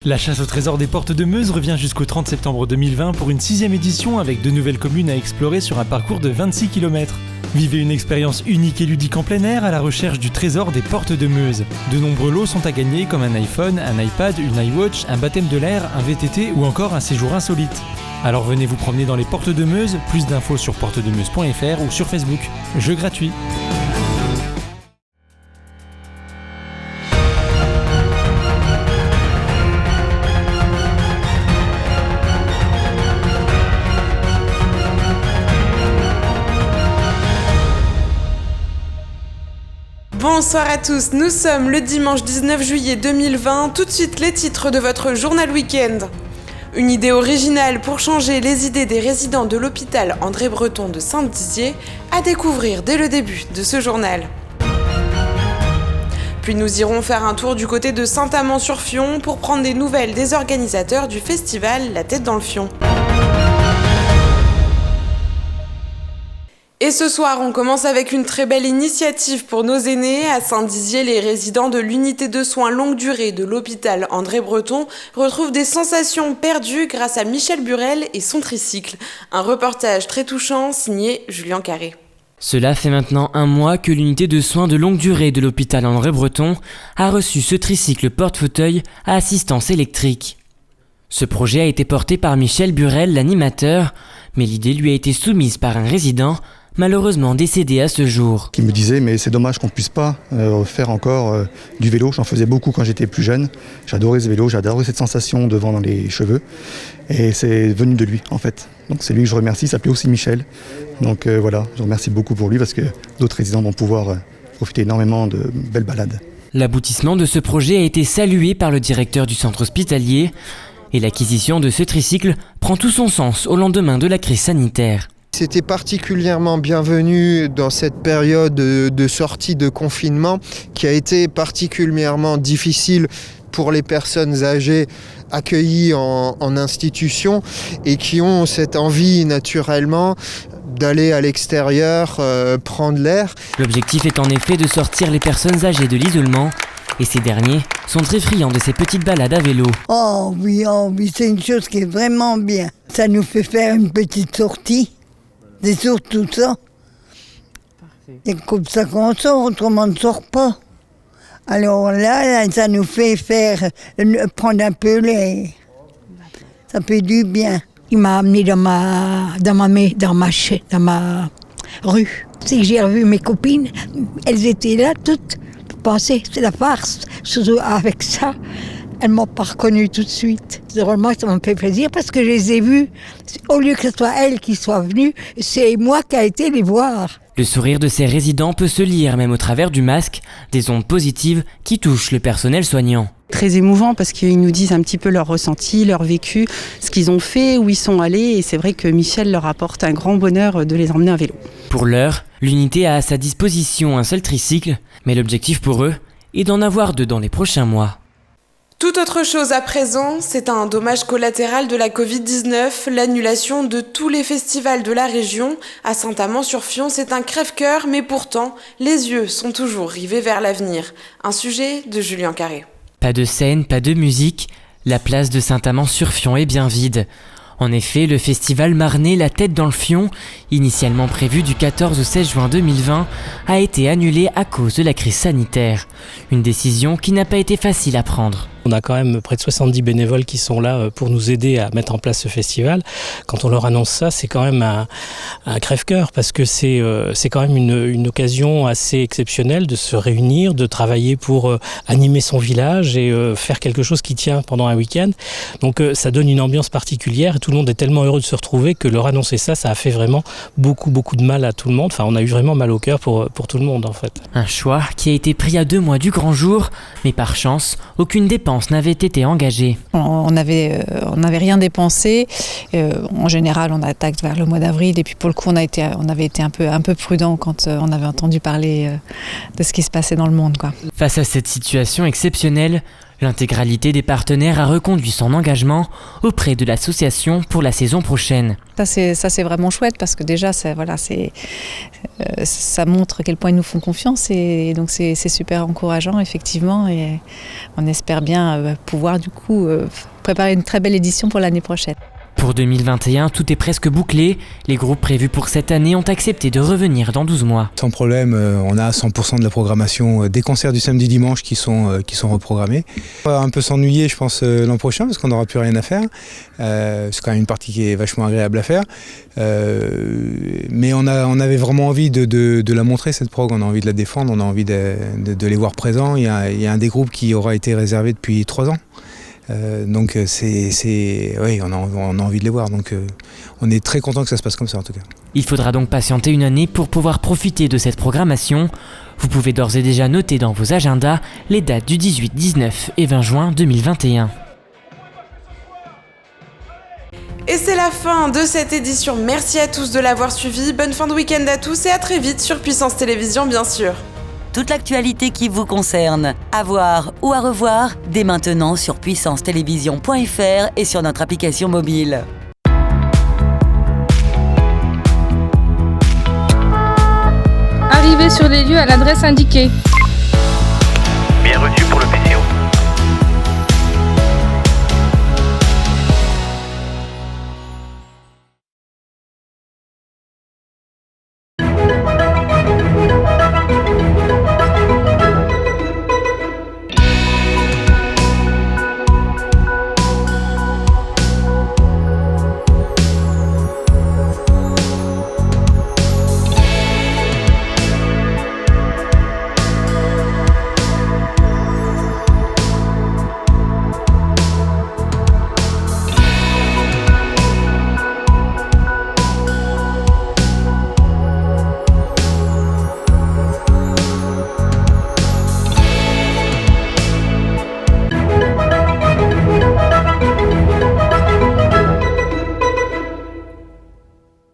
La chasse au trésor des Portes de Meuse revient jusqu'au 30 septembre 2020 pour une 6e édition avec de nouvelles communes à explorer sur un parcours de 26 km. Vivez une expérience unique et ludique en plein air à la recherche du trésor des Portes de Meuse. De nombreux lots sont à gagner comme un iPhone, un iPad, une iWatch, un baptême de l'air, un VTT ou encore un séjour insolite. Alors venez vous promener dans les Portes de Meuse, plus d'infos sur portesdemeuse.fr ou sur Facebook. Jeu gratuit. Bonsoir à tous, nous sommes le dimanche 19 juillet 2020, tout de suite les titres de votre journal week-end. Une idée originale pour changer les idées des résidents de l'hôpital André Breton de Saint-Dizier à découvrir dès le début de ce journal. Puis nous irons faire un tour du côté de Saint-Amand-sur-Fion pour prendre des nouvelles des organisateurs du festival La Tête dans le Fion. Et ce soir, on commence avec une très belle initiative pour nos aînés. À Saint-Dizier, les résidents de l'unité de soins longue durée de l'hôpital André Breton retrouvent des sensations perdues grâce à Michel Burel et son tricycle. Un reportage très touchant signé Julien Carré. Cela fait maintenant un mois que l'unité de soins de longue durée de l'hôpital André Breton a reçu ce tricycle porte-fauteuil à assistance électrique. Ce projet a été porté par Michel Burel, l'animateur, mais l'idée lui a été soumise par un résident, malheureusement décédé à ce jour. Qui me disait mais c'est dommage qu'on ne puisse pas faire encore du vélo. J'en faisais beaucoup quand j'étais plus jeune. J'adorais ce vélo, j'adorais cette sensation de vent dans les cheveux. Et c'est venu de lui en fait. Donc c'est lui que je remercie, il s'appelait aussi Michel. Donc voilà, je remercie beaucoup pour lui parce que d'autres résidents vont pouvoir profiter énormément de belles balades. L'aboutissement de ce projet a été salué par le directeur du centre hospitalier. Et l'acquisition de ce tricycle prend tout son sens au lendemain de la crise sanitaire. C'était particulièrement bienvenu dans cette période de sortie de confinement qui a été particulièrement difficile pour les personnes âgées accueillies en institution et qui ont cette envie naturellement d'aller à l'extérieur, prendre l'air. L'objectif est en effet de sortir les personnes âgées de l'isolement. Et ces derniers sont très friands de ces petites balades à vélo. Oh oui, c'est une chose qui est vraiment bien. Ça nous fait faire une petite sortie. C'est surtout ça. Parfait. Et comme ça qu'on sort, autrement on ne sort pas. Alors là, ça nous fait prendre un peu l'air. Ça fait du bien. Il m'a amené dans ma rue. C'est que j'ai revu mes copines, elles étaient là toutes. Pensez, c'est la farce. Surtout avec ça, elles ne m'ont pas reconnue tout de suite. Vraiment, ça m'a fait plaisir parce que je les ai vues. Au lieu que ce soit elles qui soient venues, c'est moi qui ai été les voir. Le sourire de ces résidents peut se lire même au travers du masque, des ondes positives qui touchent le personnel soignant. Très émouvant parce qu'ils nous disent un petit peu leur ressenti, leur vécu, ce qu'ils ont fait, où ils sont allés. Et c'est vrai que Michel leur apporte un grand bonheur de les emmener à vélo. Pour l'heure, l'unité a à sa disposition un seul tricycle, mais l'objectif pour eux est d'en avoir 2 dans les prochains mois. Tout autre chose à présent, c'est un dommage collatéral de la Covid-19, l'annulation de tous les festivals de la région. À Saint-Amand-sur-Fion, c'est un crève-cœur, mais pourtant, les yeux sont toujours rivés vers l'avenir. Un sujet de Julien Carré. Pas de scène, pas de musique, la place de Saint-Amand-sur-Fion est bien vide. En effet, le festival marnais La Tête dans le Fion, initialement prévu du 14 au 16 juin 2020, a été annulé à cause de la crise sanitaire. Une décision qui n'a pas été facile à prendre. On a quand même près de 70 bénévoles qui sont là pour nous aider à mettre en place ce festival. Quand on leur annonce ça, c'est quand même un crève-cœur parce que c'est quand même une occasion assez exceptionnelle de se réunir, de travailler pour animer son village et faire quelque chose qui tient pendant un week-end. Donc ça donne une ambiance particulière et tout le monde est tellement heureux de se retrouver que leur annoncer ça a fait vraiment beaucoup de mal à tout le monde. Enfin, on a eu vraiment mal au cœur pour tout le monde en fait. Un choix qui a été pris à 2 mois du grand jour, mais par chance, aucune dépense n'avait été engagée. On n'avait rien dépensé. En général, on attaque vers le mois d'avril. Et puis pour le coup, on avait été un peu prudent quand on avait entendu parler de ce qui se passait dans le monde, quoi. Face à cette situation exceptionnelle, L'intégralité des partenaires a reconduit son engagement auprès de l'association pour la saison prochaine. Ça c'est vraiment chouette parce que déjà ça montre à quel point ils nous font confiance et donc c'est super encourageant effectivement et on espère bien pouvoir du coup préparer une très belle édition pour l'année prochaine. Pour 2021, tout est presque bouclé. Les groupes prévus pour cette année ont accepté de revenir dans 12 mois. Sans problème, on a 100% de la programmation des concerts du samedi-dimanche qui sont reprogrammés. On va un peu s'ennuyer, je pense, l'an prochain parce qu'on n'aura plus rien à faire. C'est quand même une partie qui est vachement agréable à faire. Mais on avait vraiment envie de la montrer, cette prog. On a envie de la défendre, on a envie de les voir présents. Il y a un des groupes qui aura été réservé depuis 3 ans. Donc oui, on a envie de les voir, donc on est très content que ça se passe comme ça en tout cas. Il faudra donc patienter une année pour pouvoir profiter de cette programmation. Vous pouvez d'ores et déjà noter dans vos agendas les dates du 18, 19 et 20 juin 2021. Et c'est la fin de cette édition, merci à tous de l'avoir suivi, bonne fin de week-end à tous et à très vite sur Puissance Télévision bien sûr. Toute l'actualité qui vous concerne, à voir ou à revoir, dès maintenant sur puissancetélévision.fr et sur notre application mobile. Arrivez sur les lieux à l'adresse indiquée. Bienvenue pour le PCO.